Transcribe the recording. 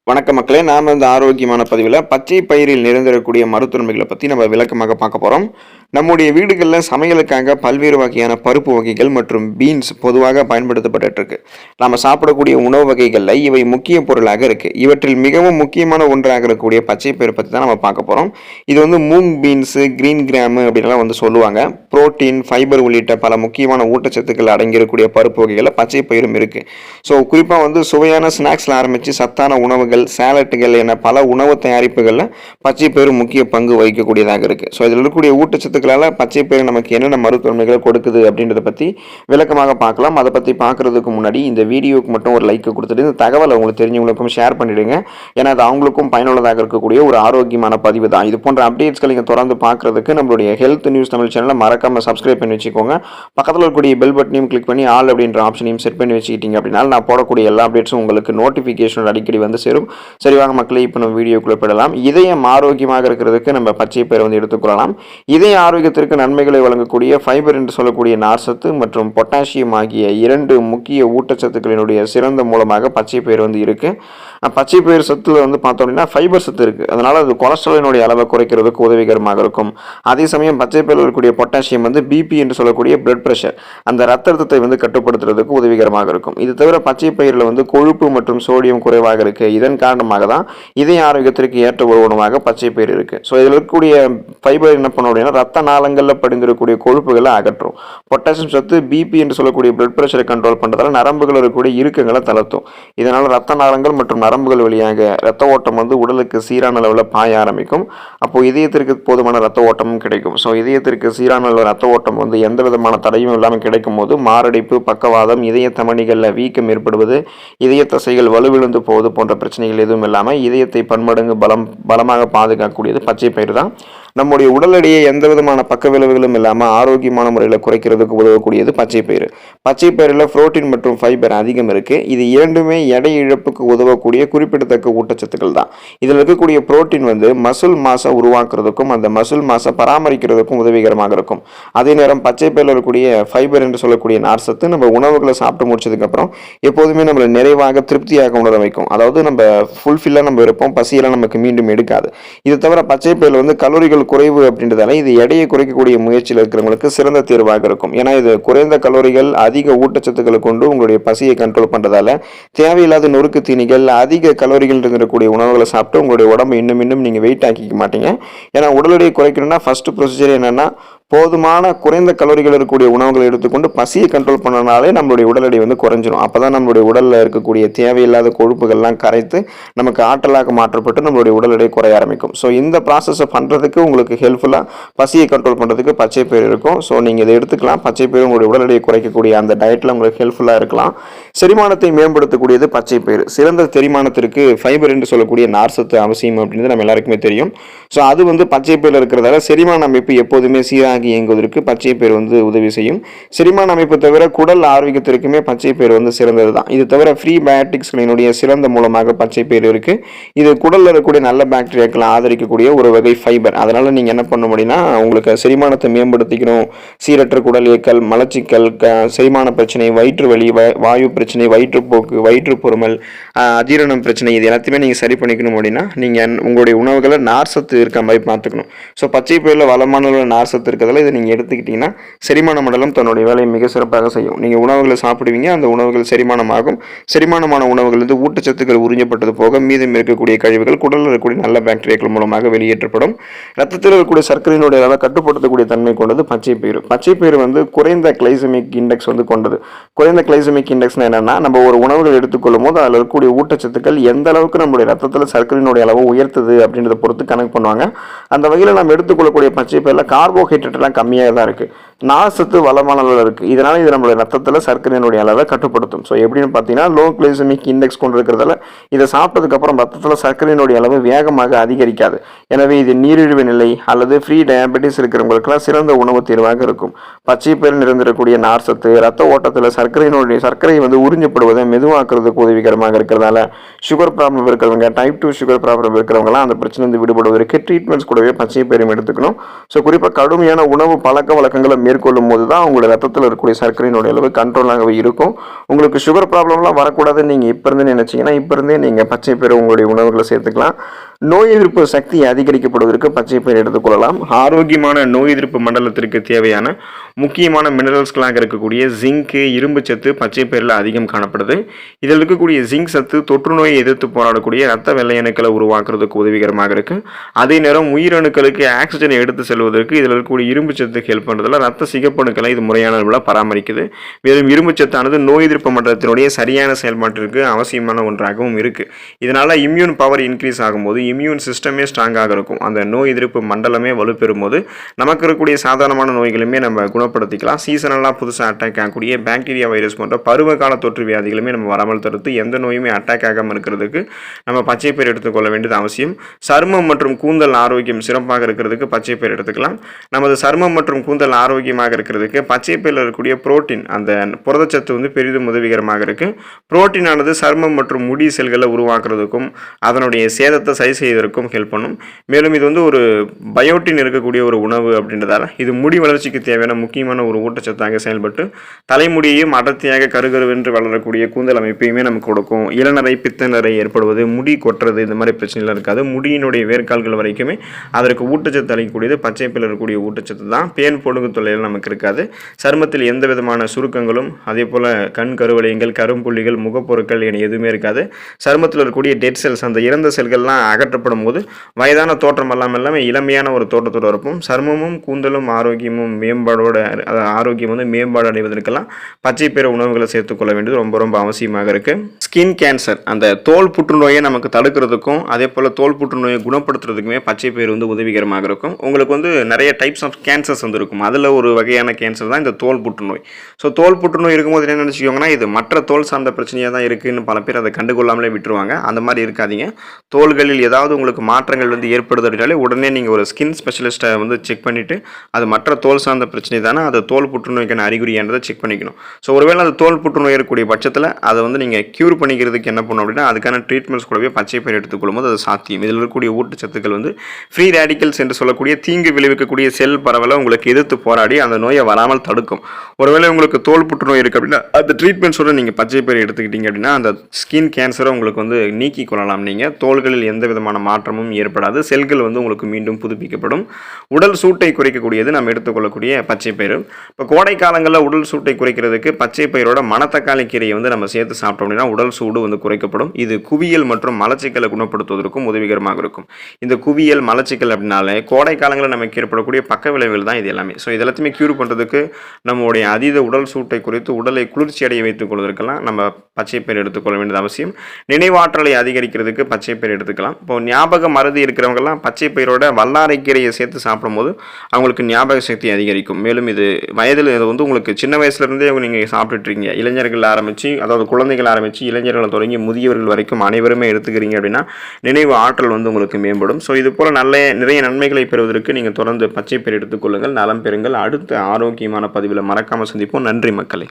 வணக்க மக்களே! நாம இந்த ஆரோக்கியமான பதிவில பச்சை பயிரில் நிறைந்திருக்கக்கூடிய மருத்துவன்மைகள பத்தி நம்ம விளக்கமாக பார்க்க போறோம். நம்முடைய வீடுகள்ல சமையலுக்காக பல்வேறு வகையான பருப்பு வகைகள் மற்றும் பீன்ஸ் பொதுவாக பயன்படுத்தப்பட்டுட்டு இருக்கு. நாம சாப்பிடக்கூடிய உணவு வகைகள்ல இவை முக்கிய பொருளாக இருக்கு. இவற்றில் மிகவும் முக்கியமான ஒன்றாக இருக்கக்கூடிய பச்சை பயிர் பத்தி தான் நம்ம பார்க்க போறோம். இது மூங் பீன்ஸ், கிரீன் கிராம் அப்படின்லாம் சொல்லுவாங்க. புரோட்டீன், ஃபைபர் உள்ளிட்ட பல முக்கியமான ஊட்டச்சத்துக்கள் அடங்கியிருக்கக்கூடிய பருப்பு வகைகள்ல பச்சை பயிரும் இருக்கு. குறிப்பா சுவையான ஸ்நாக்ஸ்ல ஆரம்பிச்சு சத்தான உணவுகள், சாலட்டுகள் என பல உணவு தயாரிப்புகள்ல பச்சை பயிறு முக்கிய பங்கு வகிக்கக்கூடியதாக இருக்கு. இதில் இருக்கக்கூடிய ஊட்டச்சத்துக்களால பச்சை பயிறு நமக்கு என்னென்ன மருத்துவமைகளை கொடுக்குது அப்படின்றத பத்தி விளக்கமாக பார்க்கலாம். அதை பத்தி பார்க்கறதுக்கு முன்னாடி இந்த வீடியோக்கு மட்டும் ஒரு லைக் கொடுத்துட்டு இந்த தகவலை உங்களுக்கு தெரிஞ்சவங்களுக்கும் ஷேர் பண்ணிடுங்க. ஏன்னா அது அவங்களுக்கும் பயனுள்ளதாக இருக்கக்கூடிய ஒரு ஆரோக்கியமான பதிவு தான். இது போன்ற அப்டேட்ஸ்களை நீங்கள் தொடர்ந்து பார்க்கறதுக்கு நம்மளுடைய ஹெல்த் நியூஸ் தமிழ் சேனலை மறக்காம சப்ஸ்கிரைப் பண்ணி வச்சுக்கோங்க. பக்கத்தில் இருக்கக்கூடிய பெல் பட்டனையும் கிளிக் பண்ணி ஆல் அப்படின்ற ஆப்ஷனையும் செட் பண்ணி வச்சுக்கிட்டீங்க அப்படின்னா நான் போடக்கூடிய எல்லா அப்டேட்ஸும் உங்களுக்கு நோட்டிஃபிகேஷன் அடிக்கடி சேரும். சரி வாங்க மக்களே, இப்போ நம்ம வீடியோக்குள்ள போடலாம். இதயம் ஆரோக்கியமாக இருக்கிறதுக்கு நம்ம பச்சை பயிரை எடுத்துக்கொள்ளலாம். இதய ஆரோக்கியத்திற்கு நன்மைகளை வழங்கக்கூடிய ஃபைபர் என்று சொல்லக்கூடிய நார்சத்து மற்றும் பொட்டாசியம் ஆகிய இரண்டு முக்கிய ஊட்டச்சத்துக்களினுடைய சிறந்த மூலமாக பச்சை பயிர் இருக்கு. பச்சை பயிர் சத்துல பார்த்தோம் அப்படின்னா ஃபைபர் சத்து இருக்கு. அதனால அது கொலஸ்ட்ராலினுடைய அளவை குறைக்கிறதுக்கு உதவிகரமாக இருக்கும். அதே சமயம் பச்சை பயிரில் இருக்கக்கூடிய பொட்டாசியம் பிபி என்று சொல்லக்கூடிய பிளட் பிரஷர், அந்த ரத்த அழுத்தத்தை கட்டுப்படுத்துறதுக்கு உதவிகரமாக இருக்கும். இது தவிர பச்சை பயிரில் கொழுப்பு மற்றும் சோடியம் குறைவாக இருக்கு. இதன் காரணமாக தான் இதய ஆரோக்கியத்திற்கு ஏற்ற ஒரு உணவாக பச்சை பயிர் இருக்கு. இதில் இருக்கக்கூடிய ஃபைபர் என்ன பண்ணும் அப்படின்னா ரத்த நாளங்களில் படிந்திருக்கக்கூடிய கொழுப்புகளை அகற்றும். பொட்டாசியம் சத்து பிபி என்று சொல்லக்கூடிய பிளட் பிரஷரை கண்ட்ரோல் பண்றதால நரம்புகள் இருக்கக்கூடிய இறுக்கங்களை தளர்த்தும். இதனால் ரத்த நாளங்கள் மற்றும் நரம்புகள் வழியாக ரத்த ஓட்டம் உடலுக்கு சீரான அளவில் பாய ஆரம்பிக்கும். அப்போ இதயத்திற்கு போதுமான ரத்த ஓட்டமும் கிடைக்கும். இதயத்திற்கு சீரான அளவில் ரத்த ஓட்டம் எந்த விதமான தடையும் இல்லாமல் கிடைக்கும் போது மாரடைப்பு, பக்கவாதம், இதய தமனிகளில் வீக்கம் ஏற்படுவது, இதய தசைகள் வலுவிழந்து போவது போன்ற பிரச்சனைகள் எதுவும் இல்லாமல் இதயத்தை பன்மடங்கு பலமாக பாதுகாக்கக்கூடியது பச்சை பயிர் தான். நம்முடைய உடல் எடையை எந்த விதமான பக்க விளைவுகளும் இல்லாமல் ஆரோக்கியமான முறையில் குறைக்கிறதுக்கு உதவக்கூடியது பச்சை பயிர். பச்சை பயிரில் புரோட்டீன் மற்றும் ஃபைபர் அதிகம் இருக்கு. இது இரண்டுமே எடை இழப்புக்கு உதவக்கூடிய குறிப்பிடத்தக்க ஊட்டச்சத்துக்கள் தான். இதில் இருக்கக்கூடிய புரோட்டீன் மசில் மாசை உருவாக்குறதுக்கும் அந்த மசில் மாசை பராமரிக்கிறதுக்கும் உதவிகரமாக இருக்கும். அதே நேரம் பச்சை பயிரில் இருக்கக்கூடிய ஃபைபர் என்று சொல்லக்கூடிய நார்சத்து நம்ம உணவுகளை சாப்பிட்டு முடிச்சதுக்கு அப்புறம் எப்போதுமே நம்மளை நிறைவாக திருப்தியாக உணர வைக்கும். அதாவது நம்ம ஃபுல்ஃபில்லாக நம்ம இருப்போம், பசியெல்லாம் நமக்கு மீண்டும் எடுக்காது. இது தவிர பச்சை பயிரில் கலோரிகள் குறைவு அப்படின்றதால இது எடையை குறைக்கக்கூடிய முயற்சியில் இருக்கிறவங்களுக்கு சிறந்த தேர்வாக இருக்கும். ஏன்னா இது குறைந்த கலோரிகள், அதிக ஊட்டச்சத்துக்களை கொண்டு உங்களுடைய பசியை கண்ட்ரோல் பண்றதால தேவையில்லாத நொறுக்கு தீனிகள், அதிக கலோரிகள் இருக்கக்கூடிய உணவுகளை சாப்பிட்டு உங்களுடைய உடம்பு இன்னும் நீங்க வெயிட் ஆக்கிக்க மாட்டீங்க. ஏன்னா உடல் எடையை குறைக்கணும்னா ஃபர்ஸ்ட் ப்ரொசீஜர் என்னன்னா போதுமான குறைந்த கலோரிகள் இருக்கக்கூடிய உணவுகளை எடுத்துக்கொண்டு பசியை கண்ட்ரோல் பண்ணனாலே நம்மளுடைய உடல் எடை குறைஞ்சிரும். அப்பதான் நம்மளுடைய உடல்ல இருக்கக்கூடிய தேவையில்லாத கொழுப்புகள்லாம் கரைத்து நமக்கு ஆற்றலாக மாற்றப்பட்டு நம்மளுடைய உடல் எடை குறைய ஆரம்பிக்கும். இந்த ப்ராசஸை பண்றதுக்கு உங்களுக்கு ஹெல்ப்ஃபுல்லா பசியை கண்ட்ரோல் பண்றதுக்கு பச்சை பயிர் இருக்கும். நீங்க இதை எடுத்துக்கலாம். பச்சை பயிர் உங்களுடைய உடல் எடையை குறைக்கக்கூடிய அந்த டயட்ல உங்களுக்கு ஹெல்ப்ஃபுல்லா இருக்கலாம். செரிமானத்தை மேம்படுத்தக்கூடியது பச்சை பயிர். சிறந்த செரிமானத்திற்கு ஃபைபர் என்று சொல்லக்கூடிய நார்சத்து அவசியம் அப்படின்றது நம்ம எல்லாருக்குமே தெரியும். அது பச்சை பயிரில் இருக்கிறதால செரிமான அமைப்பு எப்போதுமே சீராக இயங்குவதற்கு பச்சை பயிர் உதவி செய்யும். செரிமான அமைப்பு தவிர குடல் ஆரோக்கியத்திற்குமே பச்சை பயிர் சிறந்தது தான். இது தவிர ஃப்ரீ பயோட்டிக்ஸ்களினுடைய சிறந்த மூலமாக பச்சை பயிர் இருக்கு. இது குடல்ல இருக்கக்கூடிய நல்ல பாக்டீரியாக்களை ஆதரிக்கக்கூடிய ஒரு வகை ஃபைபர். அதனால நீங்க என்ன பண்ண முடியும்னா உங்களுக்கு செரிமானத்தை மேம்படுத்திக்கணும், சீரற்ற குடல் இயக்கல், மலச்சிக்கல், செரிமான பிரச்சனை, வயிற்று வலி, வாயு பிரச்சனை, வயிற்றுப்போக்கு, வயிற்றுப்பொருமல், அஜீரணம் பிரச்சனை, இது எல்லாத்தையுமே நீங்க சரி பண்ணிக்கணும் அப்படின்னா நீங்க உங்களுடைய உணவுகளை நார்சத்து இருக்க மாதிரி பார்த்துக்கணும். பச்சை பயிரில் வளமான நார்சத்து இருக்கிறது இதை நீங்க எடுத்துக்கிட்டீங்கன்னா செரிமான மண்டலம் தன்னுடைய வேலையை மிக சிறப்பாக செய்யும். நீங்க உணவுகளை சாப்பிடுவீங்க, அந்த உணவுகள் செரிமானமாகும். செரிமானமான உணவுகள் ஊட்டச்சத்துக்கள் உறிஞ்சப்பட்டது போக மீதம் இருக்கக்கூடிய கழிவுகள் குடலில் இருக்கக்கூடிய நல்ல பாக்டீரியாக்கள் மூலமாக வெளியேற்றப்படும். ரத்தத்தில் இருக்கக்கூடிய சர்க்கரையினுடைய அளவை கட்டுப்படுத்தக்கூடிய தன்மை கொண்டது பச்சை பயிர். பச்சை பயிர் குறைந்த கிளைசமிக் இண்டெக்ஸ் கொண்டது. குறைந்த கிளைசமிக் இண்டெக்ஸ் என்னன்னா நம்ம ஒரு உணவுகள் எடுத்துக்கொள்ளும் போது அதில் இருக்கக்கூடிய ஊட்டச்சத்துக்கள் எந்த அளவுக்கு நம்மளுடைய ரத்தத்தில் சர்க்கரையினுடைய அளவு உயர்த்துது அப்படின்றத பொறுத்து கணக்கு பண்ணுவாங்க. அந்த வகையில் நம்ம எடுத்துக்கொள்ளக்கூடிய பச்சை பயிரில் கார்போஹைட்ரேட் கம்மியாக தான் இருக்கு. நார்சத்து வளமான அளவில் இருக்கு. இதனால இது நம்மளுடைய ரத்தத்தில் சர்க்கரையினுடைய அளவை கட்டுப்படுத்தும். எப்படின்னு பார்த்தீங்கன்னா லோ கிளைசமிக் இண்டெக்ஸ் கொண்டு இருக்கிறதால இதை சாப்பிட்டதுக்கு அப்புறம் ரத்தத்தில் சர்க்கரையினுடைய அளவு வேகமாக அதிகரிக்காது. எனவே இது நீரிழிவு நிலை அல்லது ஃப்ரீ டயபெட்டிஸ் இருக்கிறவங்களுக்குலாம் சிறந்த உணவு தீர்வாக இருக்கும். பச்சை பயிர் நிறைந்திருக்கக்கூடிய நார்சத்து ரத்த ஓட்டத்தில் சர்க்கரை உறிஞ்சப்படுவதை மெதுவாக்குறதுக்கு உதவிகரமாக இருக்கிறதால சுகர் ப்ராப்ளம் இருக்கிறவங்க, டைப் 2 சுகர் ப்ராப்ளம் இருக்கிறவங்களாம் அந்த பிரச்சனை விடுபடுவதற்கு ட்ரீட்மெண்ட்ஸ் கூடவே பச்சை பயிரும் எடுத்துக்கணும். குறிப்பாக கடுமையான உணவு பழக்க வழக்கங்களை மேற்கொள்ளும் போது தான் உங்களோட ரத்தத்தில் இருக்கக்கூடிய சர்க்கரையினுடைய அளவு கண்ட்ரோலாகவே இருக்கும். உங்களுக்கு சுகர் ப்ராப்ளம்லாம் வரக்கூடாதுன்னு நீங்கள் இப்போ இருந்து நினைச்சீங்கன்னா இப்போ இருந்தே நீங்கள் பச்சை பயிறு உங்களுடைய உணவுகளை சேர்த்துக்கலாம். நோய் எதிர்ப்பு சக்தி அதிகரிக்கப்படுவதற்கு பச்சை பயிர் எடுத்துக்கொள்ளலாம். ஆரோக்கியமான நோய் எதிர்ப்பு மண்டலத்திற்கு தேவையான முக்கியமான மினரல்ஸ்களாக இருக்கக்கூடிய ஜிங்கு, இரும்பு சத்து பச்சை பயிரில் அதிகம் காணப்படுது. இதில் இருக்கக்கூடிய ஜிங்க் சத்து தொற்று நோயை எதிர்த்து போராடக்கூடிய இரத்த வெள்ளை அணுக்களை உருவாக்குறதுக்கு உதவிகரமாக இருக்கு. அதே நேரம் உயிரணுக்களுக்கு ஆக்சிஜனை எடுத்து செல்வதற்கு இதில் இருக்கக்கூடிய இரும்பு சத்து ஹெல்ப் பண்ணுறதுல ரத்த சிகப்பணுக்களை இது முறையான அளவில் பராமரிக்குது. மேலும் இரும்பு சத்தானது நோய் எதிர்ப்பு மண்டலத்தினுடைய சரியான செயல்பாட்டிற்கு அவசியமான ஒன்றாகவும் இருக்கு. இதனால இம்யூன் பவர் இன்க்ரீஸ் ஆகும்போது இம்யூன் சிஸ்டமே ஸ்ட்ராங்காக இருக்கும். அந்த நோய் எதிர்ப்பு மண்டலமே வலுப்பெறும் போது நமக்கு இருக்கக்கூடிய சாதாரணமான நோய்களுமே நம்ம குணப்படுத்திக்கலாம். சீசனலாக புதுசாக அட்டாக் ஆகக்கூடிய பாக்டீரியா, வைரஸ் போன்ற பருவகால தொற்று வியாதிகளுமே நம்ம வராமல் தடுத்து எந்த நோயுமே அட்டாக் ஆகாமல் இருக்கிறதுக்கு நம்ம பச்சை பயிர் எடுத்துக்கொள்ள வேண்டியது அவசியம். சருமம் மற்றும் கூந்தல் ஆரோக்கியம் சிறப்பாக இருக்கிறதுக்கு பச்சை பயிர் எடுத்துக்கலாம். நமது சருமம் மற்றும் கூந்தல் ஆரோக்கியமாக இருக்கிறதுக்கு பச்சை பயிரில் இருக்கக்கூடிய புரோட்டீன், அந்த புரதச்சத்து வந்து பெரிதும் உதவிகரமாக இருக்கு. புரோட்டீன் ஆனது சருமம் மற்றும் முடி செல்களை உருவாக்குறதுக்கும் அதனுடைய சேதத்தை சரி செய்வதற்கும் ஹெல்ப் பண்ணும். மேலும் இது வந்து ஒரு பயோட்டின் இருக்கக்கூடிய ஒரு உணவு அப்படின்றதால இது முடி வளர்ச்சிக்கு தேவையான முக்கியமான ஒரு ஊட்டச்சத்தாக செயல்பட்டு தலைமுடியையும் அடர்த்தியாக கருகருவென்று வளரக்கூடிய கூந்தல் அமைப்பையுமே நமக்கு கொடுக்கும். இளநரை, பித்தநரை ஏற்படுவது, முடி கொட்டுறது, இந்த மாதிரி பிரச்சனைலாம் இருக்காது. முடியினுடைய வேர்க்கால்கள் வரைக்குமே அதற்கு ஊட்டச்சத்து அளிக்கக்கூடியது பச்சை பயிரில் இருக்கக்கூடிய ஊட்டச்சத்து தான். பேன் பொடுகு தொல்லைகள் நமக்கு இருக்காது. சருமத்தில் எந்த விதமான சுருக்கங்களும் அதே போல் கண் கருவளையங்கள், கரும்புள்ளிகள், முகப்பொருட்கள் என எதுவுமே இருக்காது. சருமத்தில் இருக்கக்கூடிய டெட் செல்ஸ், அந்த இறந்த செல்கள்லாம் அகற்றப்படும் போது வயதான தோற்றம் எல்லாமே இளமையான ஒரு தோற்றத்தோடு இருக்கும். சருமமும் கூந்தலும் ஆரோக்கியமும் ஆரோக்கியம் வந்து மேம்பாடு அடைவதற்கெல்லாம் பச்சை பயிறு உணவுகளை சேர்த்துக்கொள்ள வேண்டியது ரொம்ப ரொம்ப அவசியமாக இருக்கு. ஸ்கின் கேன்சர், அந்த தோல் புற்றுநோயை நமக்கு தடுக்கிறதுக்கும் அதே போல் தோல் புற்றுநோயை குணப்படுத்துறதுக்குமே பச்சை பயிறு வந்து உதவிகரமாக இருக்கும். உங்களுக்கு வந்து நிறைய டைப்ஸ் ஆஃப் கேன்சர்ஸ் வந்து இருக்கும். அதில் ஒரு வகையான கேன்சர் தான் இந்த தோல் புற்றுநோய். ஸோ தோல் புற்றுநோய் இருக்கும்போது என்ன நினச்சிக்கோங்கன்னா இது மற்ற தோல் சார்ந்த பிரச்சனையாக தான் இருக்குன்னு பல பேர் அதை கண்டுகொள்ளாமலே விட்டுருவாங்க. அந்த மாதிரி இருக்காதீங்க. தோல்களில் ஏதாவது உங்களுக்கு மாற்றங்கள் வந்து ஏற்படுது அப்படின்னாலே உடனே நீங்கள் ஒரு ஸ்கின் ஸ்பெஷலிஸ்ட்டை வந்து செக் பண்ணிவிட்டு அது மற்ற தோல் சார்ந்த பிரச்சனை தானே, அது தோல் புற்றுநோய்க்கான அறிகுறியானதை செக் பண்ணிக்கணும். ஸோ ஒருவேளை அது தோல் புற்றுநோய் இருக்கக்கூடிய பட்சத்தில் அதை வந்து நீங்கள் க்யூர் பண்ணிக்கிறதுக்கு என்ன பண்ணணும் அப்படின்னா அதுக்கான ட்ரீட்மெண்ட்ஸ் கூடவே பச்சை பயிர் எடுத்துக்கொள்ளும் போது அது சாத்தியம். இதில் இருக்கக்கூடிய ஊட்டச்சத்துக்கள் வந்து ஃப்ரீ ரேடிக்கல்ஸ் என்று சொல்லக்கூடிய தீங்கு விளைவிக்கக்கூடிய செல் பரவலை உங்களுக்கு எதிர்த்து போராடி அந்த நோயை வராமல் தடுக்கும். ஒருவேளை உங்களுக்கு தோல் புற்றுநோய் இருக்குது அப்படின்னா அந்த ட்ரீட்மெண்ட்ஸோட நீங்கள் பச்சை பயிர் எடுத்துக்கிட்டீங்க அப்படின்னா அந்த ஸ்கின் கேன்சரை உங்களுக்கு வந்து நீக்கி கொள்ளலாம். நீங்கள் தோள்களில் எந்த விதமான மாற்றமும் ஏற்படாது. செல்கள் வந்து உங்களுக்கு மீண்டும் புதுப்பிக்கப்படும். உடல் சூட்டை குறைக்கக்கூடியது நம்ம எடுத்துக்கொள்ளக்கூடிய பச்சை பயிறு. இப்போ கோடை காலங்களில் உடல் சூட்டை குறைக்கிறதுக்கு பச்சை பயிரோட மணத்தக்காளி கீரையை வந்து நம்ம சேர்த்து சாப்பிட்டோம் அப்படின்னா உடல் சூடு வந்து குறைக்கப்படும். இது குவியல் மற்றும் மலச்சிக்கலை குணப்படுத்துவதற்கும் உதவிகரமாக இருக்கும். இந்த குவியல், மலச்சிக்கல் அப்படின்னாலே கோடை காலங்களில் நமக்கு ஏற்படக்கூடிய பக்க விளைவுகள் தான் இது எல்லாமே. ஸோ இது எல்லாத்தையுமே க்யூர் பண்ணுறதுக்கு நம்மளுடைய அதீத உடல் சூட்டை குறைத்து உடலை குளிர்ச்சி அடைய வைத்துக் கொள்வதற்கெல்லாம் நம்ம பச்சை பயிர் எடுத்துக்கொள்ள வேண்டியது அவசியம். நினைவாற்றலை அதிகரிக்கிறதுக்கு பச்சை பயிர் எடுத்துக்கலாம். இப்போ ஞாபக மறதி இருக்கிறவங்கலாம் பச்சை பயிரோட வல்லாரை கீரையை சேர்த்து சாப்பிடும்போது அவங்களுக்கு ஞாபக சக்தி அதிகரிக்கும். மேலும் இது வயதில் இது வந்து உங்களுக்கு சின்ன வயசுலேருந்தே நீங்கள் சாப்பிட்டுட்ருக்கீங்க, இளைஞர்கள் ஆரம்பித்து அதாவது குழந்தைகள் ஆரம்பித்து இளைஞர்களை தொடங்கி முதியவர்கள் வரைக்கும் அனைவருமே எடுத்துக்கிறீங்க அப்படின்னா நினைவு ஆற்றல் வந்து உங்களுக்கு மேம்படும். ஸோ இது போல் நிறைய நன்மைகளை பெறுவதற்கு நீங்கள் தொடர்ந்து பச்சை பயிர் எடுத்துக்கொள்ளுங்கள். நலம் பெறுங்கள். அடுத்த ஆரோக்கியமான பதிவில் மறக்காமல் சந்திப்போம். நன்றி மக்களே.